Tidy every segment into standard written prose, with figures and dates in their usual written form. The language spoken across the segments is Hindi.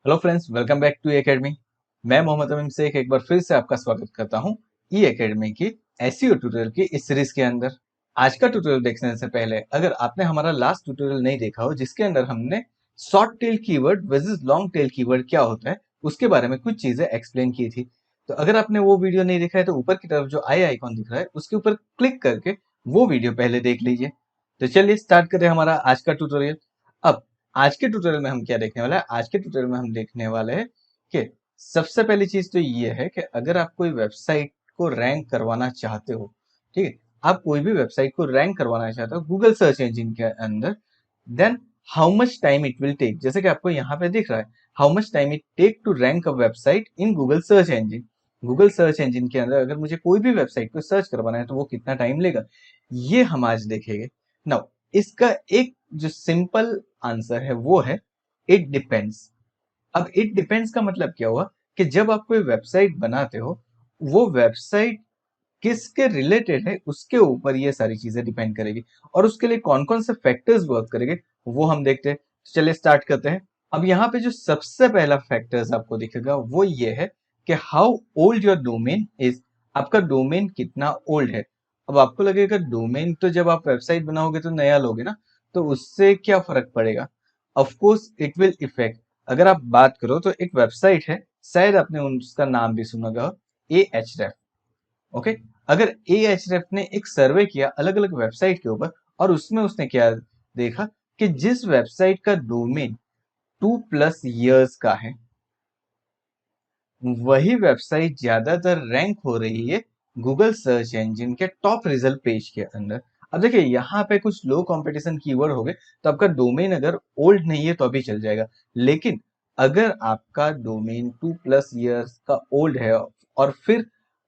Hello friends, welcome back to academy. मैं मोहम्मद अमीन शेख एक बार फिर से आपका स्वागत करता हूं ई एकेडमी की एसईओ ट्यूटोरियल की इस सीरीज के अंदर। आज का ट्यूटोरियल देखने से पहले अगर आपने हमारा लास्ट ट्यूटोरियल नहीं देखा हो जिसके अंदर हमने short tail keyword versus long tail keyword क्या होता है उसके बारे में कुछ चीजें एक्सप्लेन की थी, तो अगर आपने वो वीडियो नहीं देखा है तो ऊपर की तरफ जो आई आइकॉन दिख रहा है उसके ऊपर क्लिक करके वो वीडियो पहले देख लीजिए। तो चलिए स्टार्ट करें हमारा आज का ट्यूटोरियल। अब आज के ट्यूटोरियल में हम क्या देखने वाले हैं? आज के ट्यूटोरियल में हम देखने वाले हैं कि सबसे पहली चीज तो ये है कि अगर आप कोई वेबसाइट को रैंक करवाना चाहते हो, ठीक है, आप कोई भी वेबसाइट को रैंक करवाना चाहते हो गूगल सर्च इंजन के अंदर, then how much time it will take, जैसे कि आपको यहाँ पे दिख रहा है, how much time it take to rank a website in Google search engine. Google search engine के अंदर अगर मुझे कोई भी वेबसाइट को सर्च करवाना है तो वो कितना टाइम लेगा, ये हम आज देखेंगे। नाउ इसका एक जो सिंपल आंसर है वो है इट डिपेंड्स। अब इट डिपेंड्स का मतलब क्या हुआ कि जब आप कोई वेबसाइट बनाते हो, वो वेबसाइट किसके रिलेटेड है उसके ऊपर ये सारी चीजें डिपेंड करेगी, और उसके लिए कौन कौन से फैक्टर्स वर्क करेंगे वो हम देखते हैं। तो चलिए स्टार्ट करते हैं। अब यहाँ पे जो सबसे पहला फैक्टर्स आपको दिखेगा वो ये है कि how old your domain is, आपका डोमेन कितना ओल्ड है। अब आपको लगेगा डोमेन तो जब आप वेबसाइट बनाओगे तो नया लोगे ना, तो उससे क्या फर्क पड़ेगा? Of course it will effect. अगर आप बात करो तो एक वेबसाइट है, शायद आपने उसका नाम भी सुना होगा, AHREF। ओके, अगर AHREF ने एक सर्वे किया अलग अलग वेबसाइट के ऊपर, और उसमें उसने क्या देखा कि जिस वेबसाइट का डोमेन 2+ इयर्स का है वही वेबसाइट ज्यादातर रैंक हो रही है गूगल सर्च इंजन के टॉप रिजल्ट पेज के अंदर। अब देखिए यहाँ पे कुछ लो कंपटीशन कीवर्ड हो गए, तो आपका डोमेन अगर ओल्ड नहीं है तो अभी चल जाएगा, लेकिन अगर आपका डोमेन 2+ इयर्स का ओल्ड है और फिर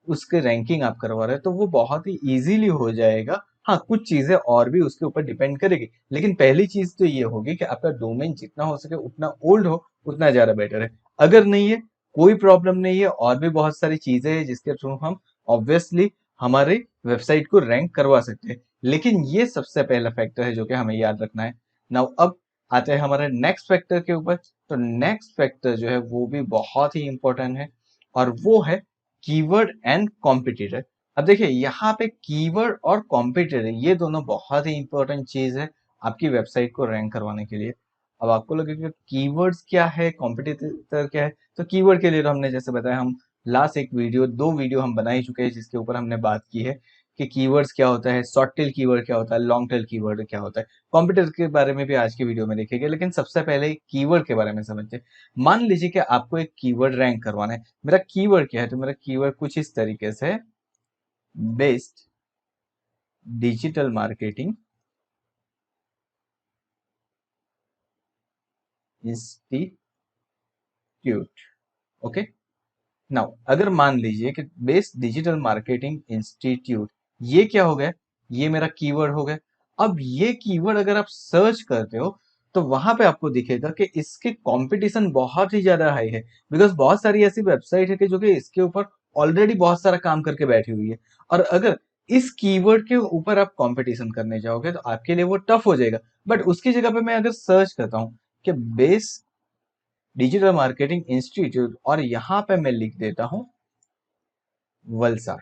उसके रैंकिंग आप करवा रहे हैं तो वो बहुत ही इजीली हो जाएगा। हाँ, कुछ चीजें और भी उसके ऊपर डिपेंड करेगी, लेकिन पहली चीज तो ये होगी कि आपका डोमेन जितना हो सके उतना ओल्ड हो उतना ज्यादा बेटर है। अगर नहीं है कोई प्रॉब्लम नहीं है, और भी बहुत सारी चीजें हैं जिसके थ्रू हम ऑब्वियसली हमारे वेबसाइट को रैंक करवा सकते हैं, लेकिन ये सबसे पहला फैक्टर है जो कि हमें याद रखना है। नाउ अब आते हैं हमारे नेक्स्ट फैक्टर के ऊपर। तो नेक्स्ट फैक्टर जो है वो भी बहुत ही इंपॉर्टेंट है, और वो है कीवर्ड एंड कॉम्पिटिटर। अब देखिए यहाँ पे कीवर्ड और कॉम्पिटिटर ये दोनों बहुत ही इंपॉर्टेंट चीज है आपकी वेबसाइट को रैंक करवाने के लिए। अब आपको लगेगा कीवर्ड्स क्या है, कॉम्पिटिटर क्या है। तो कीवर्ड के लिए तो हमने जैसे बताया, हम लास्ट एक वीडियो, दो वीडियो हम बना ही चुके हैं जिसके ऊपर हमने बात की है कि कीवर्ड्स क्या होता है, शॉर्ट टेल कीवर्ड क्या होता है, लॉन्ग टेल कीवर्ड क्या होता है। कॉम्पिटिटर के बारे में भी आज की वीडियो में देखेंगे, लेकिन सबसे पहले कीवर्ड के बारे में समझते हैं। मान लीजिए कि आपको एक कीवर्ड रैंक करवाना है। मेरा कीवर्ड क्या है? तो मेरा कीवर्ड कुछ इस तरीके से है, best digital marketing institute. Okay, now अगर मान लीजिए कि बेस्ट डिजिटल मार्केटिंग इंस्टीट्यूट, ये क्या हो गया? ये मेरा कीवर्ड हो गया। अब ये कीवर्ड अगर आप सर्च करते हो तो वहां पे आपको दिखेगा कि इसके कंपटीशन बहुत ही ज्यादा हाई है, बिकॉज बहुत सारी ऐसी वेबसाइट है कि जो कि इसके ऊपर ऑलरेडी बहुत सारा काम करके बैठी हुई है, और अगर इस कीवर्ड के ऊपर आप कंपटीशन करने जाओगे तो आपके लिए वो टफ हो जाएगा। बट उसकी जगह पे मैं अगर सर्च करता हूँ कि बेस्ट डिजिटल मार्केटिंग इंस्टीट्यूट, और यहां पे मैं लिख देता हूं वलसाड।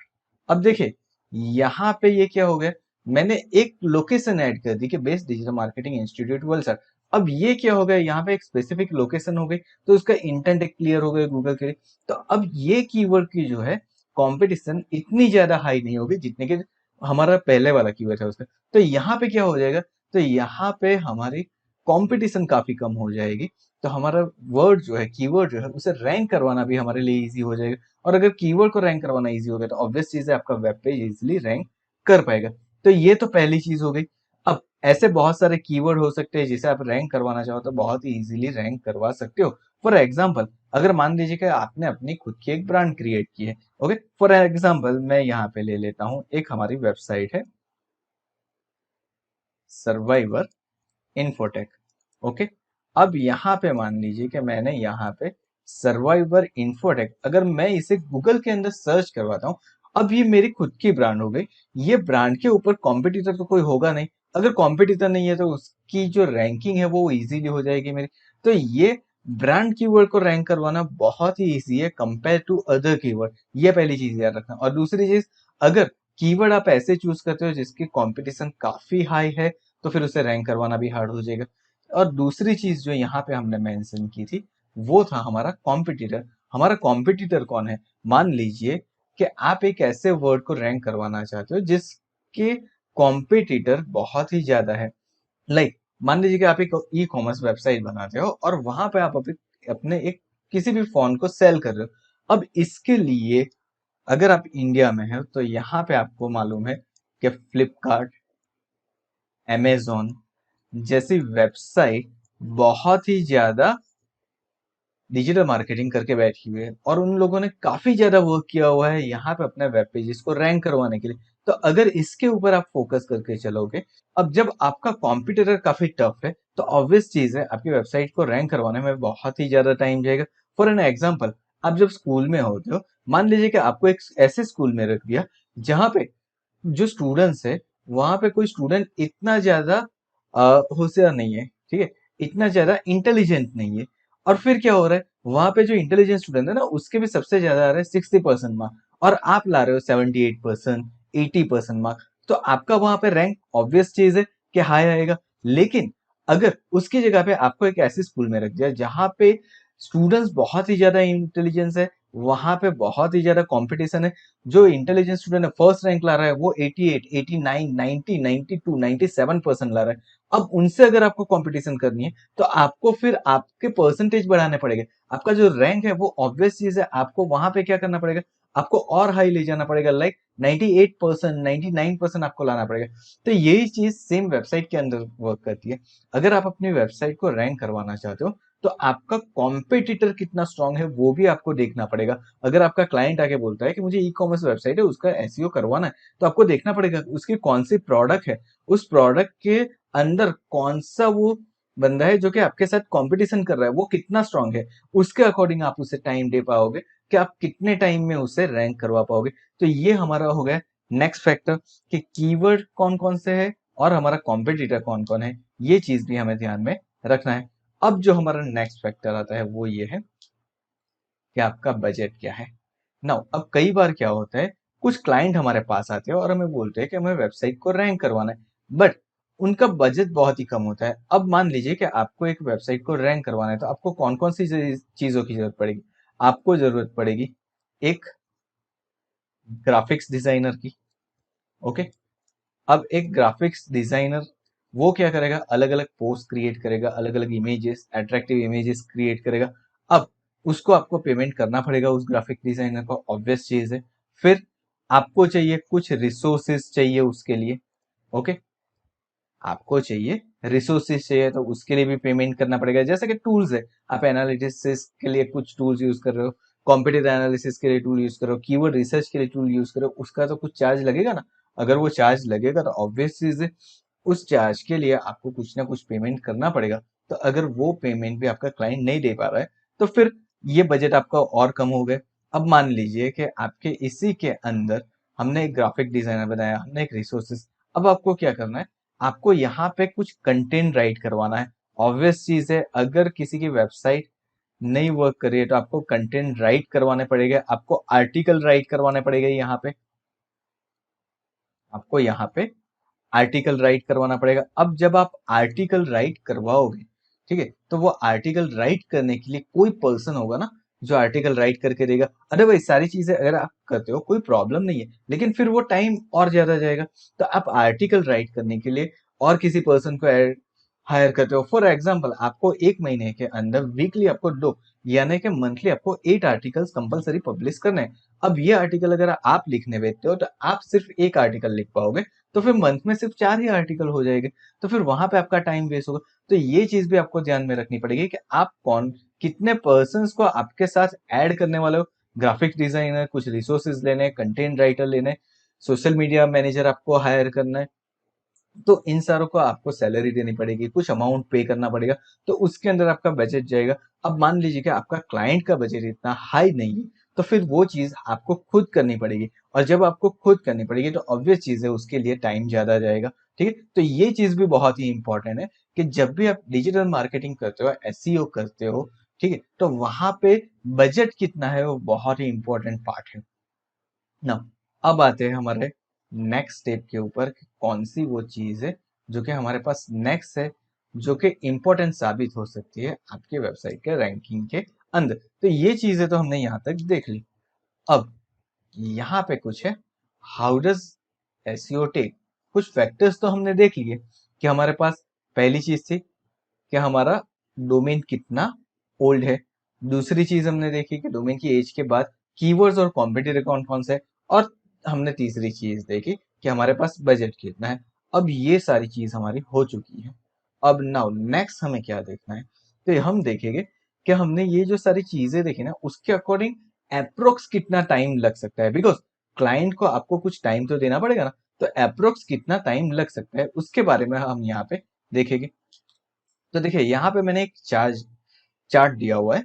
अब देखिए यहाँ पे ये क्या हो गया, मैंने एक लोकेशन ऐड कर दी कि best digital marketing institute Valsad. अब ये क्या हो गया, यहाँ पे एक स्पेसिफिक लोकेशन हो गई, तो उसका इंटेंट एक क्लियर हो गया गूगल के लिए। तो अब ये कीवर्ड की जो है कंपटीशन इतनी ज्यादा हाई नहीं होगी जितने के हमारा पहले वाला कीवर्ड है उसका। तो यहाँ पे क्या हो जाएगा, तो यहाँ पे हमारी कंपटीशन काफी कम हो जाएगी, तो हमारा वर्ड जो है, कीवर्ड जो है, उसे रैंक करवाना भी हमारे लिए इजी हो जाएगा। और अगर कीवर्ड को रैंक करवाना इजी हो गया तो ऑब्वियस चीज है आपका वेब पेज इजीली रैंक कर पाएगा। तो ये तो पहली चीज हो गई। अब ऐसे बहुत सारे कीवर्ड हो सकते हैं जिसे आप रैंक करवाना चाहो तो बहुत ही इजीली रैंक करवा सकते हो। फॉर एग्जाम्पल, अगर मान लीजिए कि आपने अपनी खुद की एक ब्रांड क्रिएट की है, ओके, फॉर एग्जाम्पल मैं यहाँ पे ले लेता हूँ, एक हमारी वेबसाइट है सर्वाइवर इन्फोटेक। ओके, अब यहाँ पे मान लीजिए कि मैंने यहाँ पे सर्वाइवर इन्फोटेक, अगर मैं इसे गूगल के अंदर सर्च करवाता हूँ, अब ये मेरी खुद की ब्रांड हो गई। ये ब्रांड के ऊपर कॉम्पिटिटर तो कोई होगा नहीं, अगर कॉम्पिटिटर नहीं है तो उसकी जो रैंकिंग है वो इजीली हो जाएगी मेरी। तो ये ब्रांड कीवर्ड को रैंक करवाना बहुत ही इजी है कंपेयर टू अदर कीवर्ड, ये पहली चीज याद रखना। और दूसरी चीज, अगर कीवर्ड आप ऐसे चूज करते हो जिसकी कंपटीशन काफी हाई है तो फिर उसे रैंक करवाना भी हार्ड हो जाएगा। और दूसरी चीज जो यहाँ पे हमने मेंशन की थी वो था हमारा कॉम्पिटिटर। हमारा कॉम्पिटिटर कौन है? मान लीजिए कि आप एक ऐसे वर्ड को रैंक करवाना चाहते हो जिसके कॉम्पिटिटर बहुत ही ज्यादा है। लाइक मान लीजिए कि आप एक ई कॉमर्स वेबसाइट बनाते हो और वहां पे आप अपने एक किसी भी फोन को सेल कर रहे हो। अब इसके लिए अगर आप इंडिया में हो तो यहाँ पे आपको मालूम है कि फ्लिपकार्ट, अमेजोन जैसी वेबसाइट बहुत ही ज्यादा डिजिटल मार्केटिंग करके बैठी हुई है और उन लोगों ने काफी ज्यादा वर्क किया हुआ है यहाँ पे अपने वेब पेजेस को रैंक करवाने के लिए। तो अगर इसके ऊपर आप फोकस करके चलोगे, अब जब आपका कॉम्पिटिटर काफी टफ है तो ऑब्वियस चीज है आपकी वेबसाइट को रैंक करवाने में बहुत ही ज्यादा टाइम जाएगा। फॉर एन एग्जाम्पल, आप जब स्कूल में होते हो, मान लीजिए कि आपको एक ऐसे स्कूल में रख दिया जहां पे जो स्टूडेंट्स है वहां पे कोई स्टूडेंट इतना ज्यादा होशियार नहीं है, ठीक है, इतना ज्यादा इंटेलिजेंट नहीं है। और फिर क्या हो रहा है, वहां पे जो इंटेलिजेंट स्टूडेंट है ना उसके भी सबसे ज्यादा आ रहे हैं 60% मार्क, और आप ला रहे हो 78%, 80% मार्क। तो आपका वहां पे रैंक ऑब्वियस चीज है कि हाई आएगा। लेकिन अगर उसकी जगह पे आपको एक ऐसे स्कूल में रख दिया जहां पे स्टूडेंट्स बहुत ही ज्यादा इंटेलिजेंस है, वहां पे बहुत ही ज्यादा कंपटीशन है, जो इंटेलिजेंस स्टूडेंट है फर्स्ट रैंक ला रहा है वो 88, 89, 90, 92, 97% ला रहा है। अब उनसे अगर आपको कंपटीशन करनी है तो आपको फिर आपके परसेंटेज बढ़ाने पड़ेंगे। आपका जो रैंक है वो ऑब्वियस चीज है, आपको वहां पे क्या करना पड़ेगा, आपको और हाई ले जाना पड़ेगा, लाइक 98%, 99% आपको लाना पड़ेगा। तो यही चीज सेम वेबसाइट के अंदर वर्क करती है। अगर आप अपनी वेबसाइट को रैंक करवाना चाहते हो तो आपका कॉम्पिटिटर कितना स्ट्रांग है वो भी आपको देखना पड़ेगा। अगर आपका क्लाइंट आके बोलता है कि मुझे ई कॉमर्स वेबसाइट है उसका एसईओ करवाना है, तो आपको देखना पड़ेगा उसकी कौन सी प्रोडक्ट है, उस प्रोडक्ट के अंदर कौन सा वो बंदा है जो कि आपके साथ कंपटीशन कर रहा है वो कितना स्ट्रांग है। उसके अकॉर्डिंग आप उसे टाइम दे पाओगे कि आप कितने टाइम में उसे रैंक करवा पाओगे। तो ये हमारा हो गया नेक्स्ट फैक्टर कि कीवर्ड कौन कौन से है और हमारा कॉम्पिटिटर कौन कौन है, ये चीज भी हमें ध्यान में रखना है। अब जो हमारा नेक्स्ट फैक्टर आता है वो ये है कि आपका बजट क्या है। नाउ अब कई बार क्या होता है, कुछ क्लाइंट हमारे पास आते हैं और हमें बोलते हैं कि हमें वेबसाइट को रैंक करवाना है, बट उनका बजट बहुत ही कम होता है। अब मान लीजिए कि आपको एक वेबसाइट को रैंक करवाना है तो आपको कौन कौन सी चीजों की जरूरत पड़ेगी? आपको जरूरत पड़ेगी एक ग्राफिक्स डिजाइनर की। ओके, अब एक ग्राफिक्स डिजाइनर वो क्या करेगा, अलग अलग पोस्ट क्रिएट करेगा, अलग अलग इमेजेस, अट्रैक्टिव इमेजेस क्रिएट करेगा। अब उसको आपको पेमेंट करना पड़ेगा उस ग्राफिक डिजाइनर को, ऑब्वियस चीज है। फिर आपको चाहिए कुछ रिसोर्सेस चाहिए उसके लिए। ओके, आपको चाहिए रिसोर्सेस चाहिए तो उसके लिए भी पेमेंट करना पड़ेगा। जैसे कि टूल्स है, आप एनालिटिक्स के लिए कुछ टूल्स यूज कर रहे हो, कॉम्पिटिटिव एनालिसिस के लिए टूल यूज कर रहे हो, कीवर्ड रिसर्च के लिए टूल यूज कर रहे हो, उसका तो कुछ चार्ज लगेगा ना। अगर वो चार्ज लगेगा तो ऑब्वियस चीज है उस चार्ज के लिए आपको कुछ ना कुछ पेमेंट करना पड़ेगा। तो अगर वो पेमेंट भी आपका क्लाइंट नहीं दे पा रहा है तो फिर ये बजट आपका और कम हो गया। अब मान लीजिए कि आपके इसी के अंदर हमने एक ग्राफिक डिजाइनर बनाया, हमने एक रिसोर्सेस, अब आपको क्या करना है, आपको यहाँ पे कुछ कंटेंट राइट करवाना है। ऑब्वियस चीज है अगर किसी की वेबसाइट नहीं वर्क कर रही है तो आपको कंटेंट राइट करवाने पड़ेगा, आपको आर्टिकल राइट करवाने पड़ेगा। यहाँ पे आपको यहाँ पे आर्टिकल राइट करवाना पड़ेगा। अब जब आप आर्टिकल राइट करवाओगे, ठीक है, तो वो आर्टिकल राइट करने के लिए कोई पर्सन होगा ना जो आर्टिकल राइट करके देगा। अदरवाइज सारी चीजें अगर आप करते हो कोई प्रॉब्लम नहीं है, लेकिन फिर वो टाइम और ज्यादा जाएगा। तो आप आर्टिकल राइट करने के लिए और किसी पर्सन को हायर करते हो। फॉर एग्जाम्पल, आपको एक महीने के अंदर वीकली आपको दो यानी कि मंथली आपको 8 आर्टिकल्स कंपलसरी पब्लिश करने हैं। अब ये आर्टिकल अगर आप लिखने बैठते हो तो आप सिर्फ एक आर्टिकल लिख पाओगे, तो फिर मंथ में सिर्फ 4 ही आर्टिकल हो जाएंगे। तो फिर वहां पे आपका टाइम वेस्ट होगा। तो ये चीज भी आपको ध्यान में रखनी पड़ेगी कि आप कौन कितने पर्सन्स को आपके साथ ऐड करने वाले हो। ग्राफिक डिजाइनर, कुछ रिसोर्सेज लेने, कंटेंट राइटर लेने, सोशल मीडिया मैनेजर आपको हायर करना है। तो इन सारों को आपको सैलरी देनी पड़ेगी, कुछ अमाउंट पे करना पड़ेगा। तो उसके अंदर आपका बजट जाएगा। अब मान लीजिए कि आपका क्लाइंट का बजट इतना हाई नहीं है तो फिर वो चीज आपको खुद करनी पड़ेगी। और जब आपको खुद करनी पड़ेगी तो ऑब्वियस चीज है उसके लिए टाइम ज्यादा जाएगा। ठीक है, तो ये चीज भी बहुत ही इंपॉर्टेंट है कि जब भी आप डिजिटल मार्केटिंग करते हो, एसईओ करते हो, ठीक है, तो वहां पे बजट कितना है वो बहुत ही इंपॉर्टेंट पार्ट है ना। अब आते हैं हमारे नेक्स्ट स्टेप के ऊपर कि कौन सी वो चीज है जो कि हमारे पास नेक्स्ट है, जो कि इंपॉर्टेंट साबित हो सकती है आपके वेबसाइट के रैंकिंग के अंदर। तो ये चीजें तो हमने यहाँ तक देख ली। अब यहाँ पे कुछ है, हाउ डज एसईओ टेक। कुछ फैक्टर्स तो हमने देख लिए कि हमारे पास पहली चीज थी कि हमारा डोमेन कितना ओल्ड है। दूसरी चीज हमने देखी कि डोमेन की एज के बाद कीवर्ड्स और कॉम्पिटिटिव कौन कौन से है। और हमने तीसरी चीज देखी कि हमारे पास बजट कितना है। अब ये सारी चीज हमारी हो चुकी है। अब नाउ नेक्स्ट हमें क्या देखना है, तो हम देखेंगे कि हमने ये जो सारी चीजें देखी ना उसके अकॉर्डिंग अप्रोक्स कितना टाइम लग सकता है, बिकॉज क्लाइंट को आपको कुछ टाइम तो देना पड़ेगा ना। तो अप्रोक्स कितना टाइम लग सकता है उसके बारे में हम यहाँ पे देखेंगे। तो देखिए यहाँ पे मैंने एक चार्ट दिया हुआ है।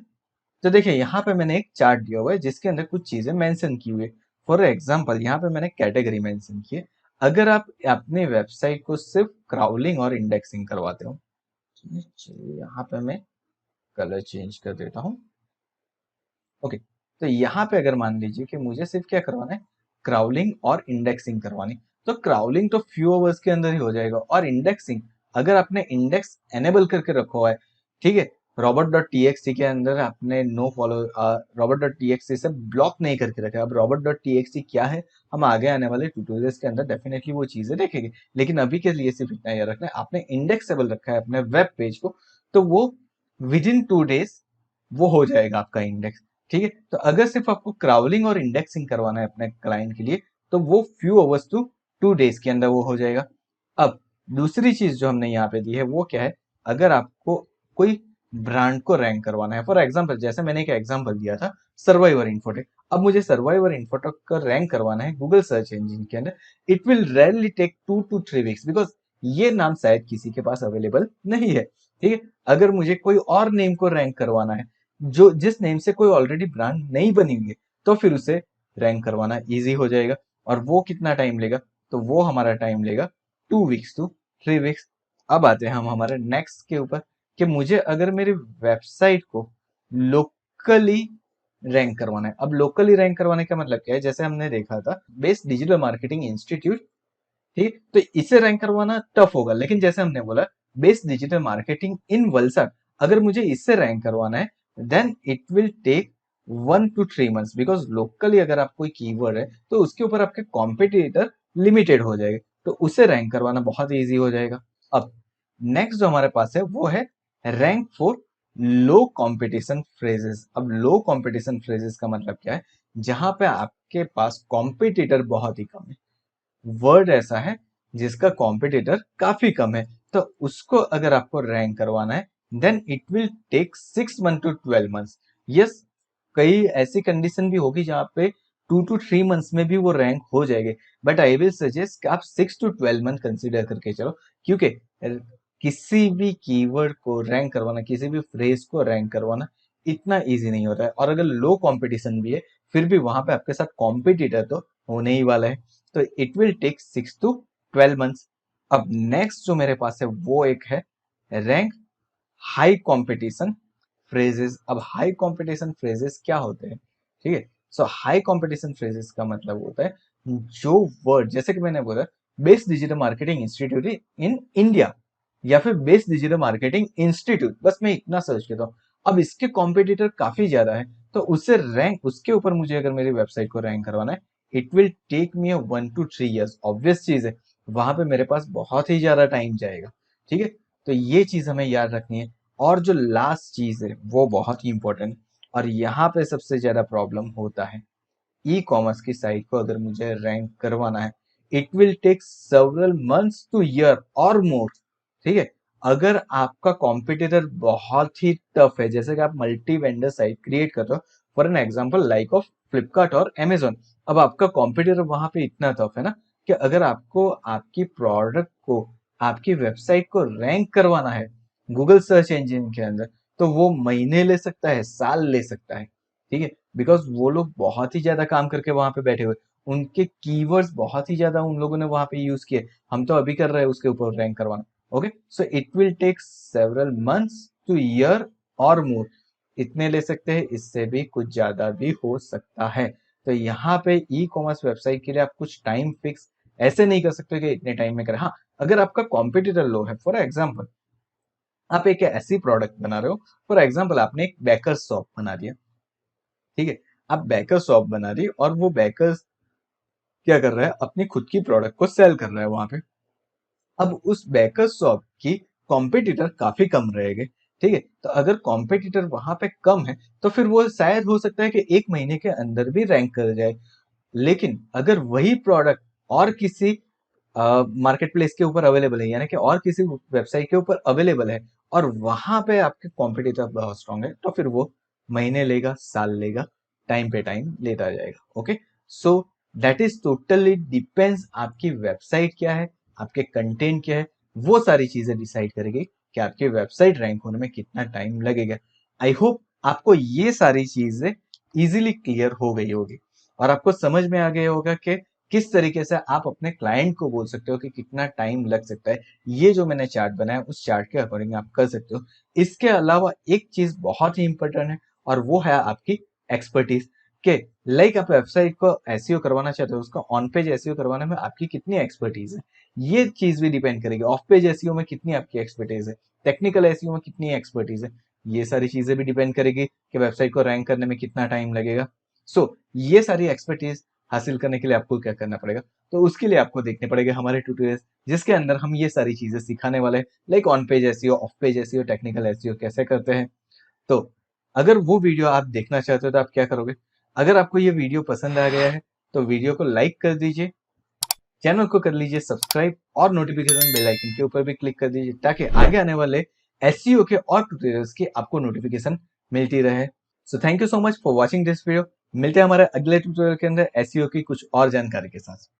तो देखिए यहाँ पे मैंने एक चार्ट दिया हुआ है जिसके अंदर कुछ चीजें मेंशन की हुई है। फॉर एग्जांपल यहाँ पे मैंने कैटेगरी मेंशन की है। अगर आप अपने वेबसाइट को सिर्फ क्राउलिंग और इंडेक्सिंग करवाते हो, चलिए यहाँ पे मैं कलर चेंज कर देता हूँ। ओके, तो यहाँ पे अगर मान लीजिए कि मुझे सिर्फ क्या करवाना है, क्राउलिंग और इंडेक्सिंग करवानी, तो क्राउलिंग तो फ्यू आवर्स के अंदर ही हो जाएगा। और इंडेक्सिंग अगर आपने इंडेक्स एनेबल करके रखा हुआ है, ठीक है, robot.txt के अंदर आपने नो फॉलो robot.txt से ब्लॉक नहीं करके रखा है। अब robot.txt क्या है हम आगे आने वाले ट्यूटोरियल्स के अंदर डेफिनेटली वो चीजें देखेंगे, लेकिन अभी के लिए सिर्फ इतना याद रखना है, आपने इंडेक्सेबल रखा है अपने वेब पेज को, तो वो विद इन 2 डेज वो हो जाएगा आपका इंडेक्स। ठीक है, तो अगर सिर्फ आपको क्राउलिंग और इंडेक्सिंग करवाना है अपने क्लाइंट के लिए, तो वो फ्यू आवर्स टू 2 डेज के अंदर वो हो जाएगा। अब दूसरी चीज जो हमने यहाँ पे दी है वो क्या है, अगर आपको कोई ब्रांड को रैंक करवाना है, फॉर एग्जाम्पल जैसे मैंने एक एग्जाम्पल दिया था सर्वाइवर इन्फोटेक। अब मुझे सर्वाइवर इन्फोटेक का रैंक करवाना है गूगल सर्च इंजिन के अंदर। It will rarely take 2 to 3 weeks, because ये नाम शायद किसी के पास अवेलेबल नहीं है। ठीक है, अगर मुझे कोई और नेम को रैंक करवाना है जो जिस नेम से कोई ऑलरेडी ब्रांड नहीं बनी हुई है, तो फिर उसे रैंक करवाना इजी हो जाएगा। और वो कितना टाइम लेगा, तो वो हमारा टाइम लेगा 2 weeks to 3 weeks। अब आते हैं हम हमारे नेक्स्ट के ऊपर कि मुझे अगर मेरी वेबसाइट को लोकली रैंक करवाना है। अब लोकली रैंक करवाने का मतलब क्या है, जैसे हमने देखा था बेस्ट डिजिटल मार्केटिंग इंस्टीट्यूट, ठीक, तो इसे रैंक करवाना टफ होगा। लेकिन जैसे हमने बोला best digital marketing in Valsad, अगर मुझे इससे रैंक करवाना है then it will take 1 to 3 months, because locally अगर आप कोई कीवर्ड है तो उसके ऊपर आपके कॉम्पिटिटर लिमिटेड हो जाएगा, तो उसे रैंक करवाना बहुत ईजी हो जाएगा। अब नेक्स्ट जो हमारे पास है वो है rank for low competition phrases. अब लो कंपटीशन फ्रेजेस का मतलब क्या है, जहां पे आपके पास कॉम्पिटिटर बहुत ही कम है, वर्ड ऐसा है जिसका कॉम्पिटिटर काफी कम है, तो उसको अगर आपको रैंक करवाना है then it will take 6 months to 12 months। Yes, कई ऐसी कंडीशन भी होगी जहां पे 2 to 3 months में भी वो रैंक हो जाएंगे, बट आई विल सजेस्ट कि आप 6 to 12 month कंसिडर करके चलो, क्योंकि किसी भी कीवर्ड को रैंक करवाना, किसी भी फ्रेज को रैंक करवाना इतना इजी नहीं होता है। और अगर लो कंपटीशन भी है फिर भी वहां पे आपके साथ कॉम्पिटिटर तो होने ही वाला है, तो it will take 6 to 12 months। अब नेक्स्ट जो मेरे पास है वो एक है रैंक हाई कंपटीशन फ्रेजेस। अब हाई कंपटीशन फ्रेजेस क्या होते हैं, ठीक है, सो हाई कंपटीशन फ्रेजेस का मतलब होता है जो वर्ड, जैसे कि मैंने बोला best digital marketing institute in India या फिर बेस्ट डिजिटल मार्केटिंग इंस्टीट्यूट, बस मैं इतना सर्च करता हूँ। अब इसके कॉम्पिटिटर काफी ज्यादा है, तो उससे रैंक, उसके ऊपर मुझे अगर मेरी वेबसाइट को रैंक करवाना है it will take me 1 to 3 years। Obvious चीज है वहां पे मेरे पास बहुत ही ज्यादा टाइम जाएगा। ठीक है, तो ये चीज हमें याद रखनी है। और जो लास्ट चीज है वो बहुत ही इंपॉर्टेंट, और यहाँ पे सबसे ज्यादा प्रॉब्लम होता है, ई कॉमर्स की साइट को अगर मुझे रैंक करवाना है it will take several months to year or more. ठीक है, अगर आपका कॉम्पिटिटर बहुत ही टफ है, जैसे कि आप मल्टी वेंडर साइट क्रिएट कर रहे हो for an example like of Flipkart और अमेजोन, अब आपका कॉम्पिटिटर वहां पे इतना टफ है ना कि अगर आपको आपकी प्रोडक्ट को, आपकी वेबसाइट को रैंक करवाना है गूगल सर्च इंजन के अंदर, तो वो महीने ले सकता है, साल ले सकता है। ठीक है, बिकॉज वो लोग बहुत ही ज्यादा काम करके वहां पे बैठे हुए, उनके कीवर्ड्स बहुत ही ज्यादा उन लोगों ने वहां पे यूज किए, हम तो अभी कर रहे हैं उसके ऊपर रैंक करवाना। Okay, so it will take several months to year or more. इतने ले सकते हैं, इससे भी कुछ ज्यादा भी हो सकता है। तो यहाँ पे ई कॉमर्स वेबसाइट के लिए आप कुछ टाइम फिक्स ऐसे नहीं कर सकते कि इतने टाइम में करें। हाँ, अगर आपका कॉम्पिटिटर लो है, फॉर एग्जाम्पल आप एक ऐसी प्रोडक्ट बना रहे हो, फॉर एग्जाम्पल आपने एक बेकर शॉप बना दिया, ठीक है, आप बेकर शॉप बना दी और वो बेकर्स क्या कर रहा है, अपनी खुद की प्रोडक्ट को सेल कर रहा है वहां पे। अब उस बेकर शॉप की कॉम्पिटिटर काफी कम रहेंगे, ठीक है। तो अगर कॉम्पिटिटर वहां पे कम है तो फिर वो शायद हो सकता है कि एक महीने के अंदर भी रैंक कर जाए। लेकिन अगर वही प्रोडक्ट और किसी मार्केट प्लेस के ऊपर अवेलेबल है, यानी कि और किसी वेबसाइट के ऊपर अवेलेबल है, और वहां पे आपके कॉम्पिटिटर बहुत स्ट्रांग है, तो फिर वो महीने लेगा, साल लेगा, टाइम पे टाइम लेता जाएगा। Okay, so that is totally depends, आपकी वेबसाइट क्या है, आपके कंटेंट क्या है, वो सारी चीजें डिसाइड करेगी कि आपकी वेबसाइट रैंक होने में कितना टाइम लगेगा। आई होप आपको ये सारी चीजें इजीली क्लियर हो गई होगी और आपको समझ में आ गया होगा कि किस तरीके से आप अपने क्लाइंट को बोल सकते हो कि कितना टाइम लग सकता है। ये जो मैंने चार्ट बनाया उस चार्ट के अकॉर्डिंग आप कर सकते हो। इसके अलावा एक चीज बहुत ही इंपॉर्टेंट है और वो है आपकी एक्सपर्टीज के, लाइक आप वेबसाइट को एसईओ करवाना चाहते हो, उसका ऑन पेज एसईओ करवाने में आपकी कितनी एक्सपर्टीज है, ये चीज भी डिपेंड करेगी। ऑफ पेज एसईओ में कितनी आपकी एक्सपर्टीज है, टेक्निकल एसईओ में कितनी एक्सपर्टीज है, ये सारी चीजें भी डिपेंड करेगी कि वेबसाइट को रैंक करने में कितना टाइम लगेगा। ये सारी एक्सपर्टीज हासिल करने के लिए आपको क्या करना पड़ेगा, तो उसके लिए आपको देखने पड़ेगा हमारे ट्यूटोरियल्स, जिसके अंदर हम ये सारी चीजें सिखाने वाले हैं, like on page SEO, of page SEO, technical SEO कैसे करते हैं। तो अगर वो वीडियो आप देखना चाहते हो तो आप क्या करोगे, अगर आपको ये वीडियो पसंद आ गया है तो वीडियो को लाइक कर दीजिए, चैनल को कर लीजिए सब्सक्राइब और नोटिफिकेशन बेल आइकन के ऊपर भी क्लिक कर दीजिए ताकि आगे आने वाले एसईओ के और ट्यूटोरियल्स की आपको नोटिफिकेशन मिलती रहे। So thank you so much for watching this video. मिलते हैं हमारे अगले ट्यूटोरियल के अंदर एसईओ की कुछ और जानकारी के साथ।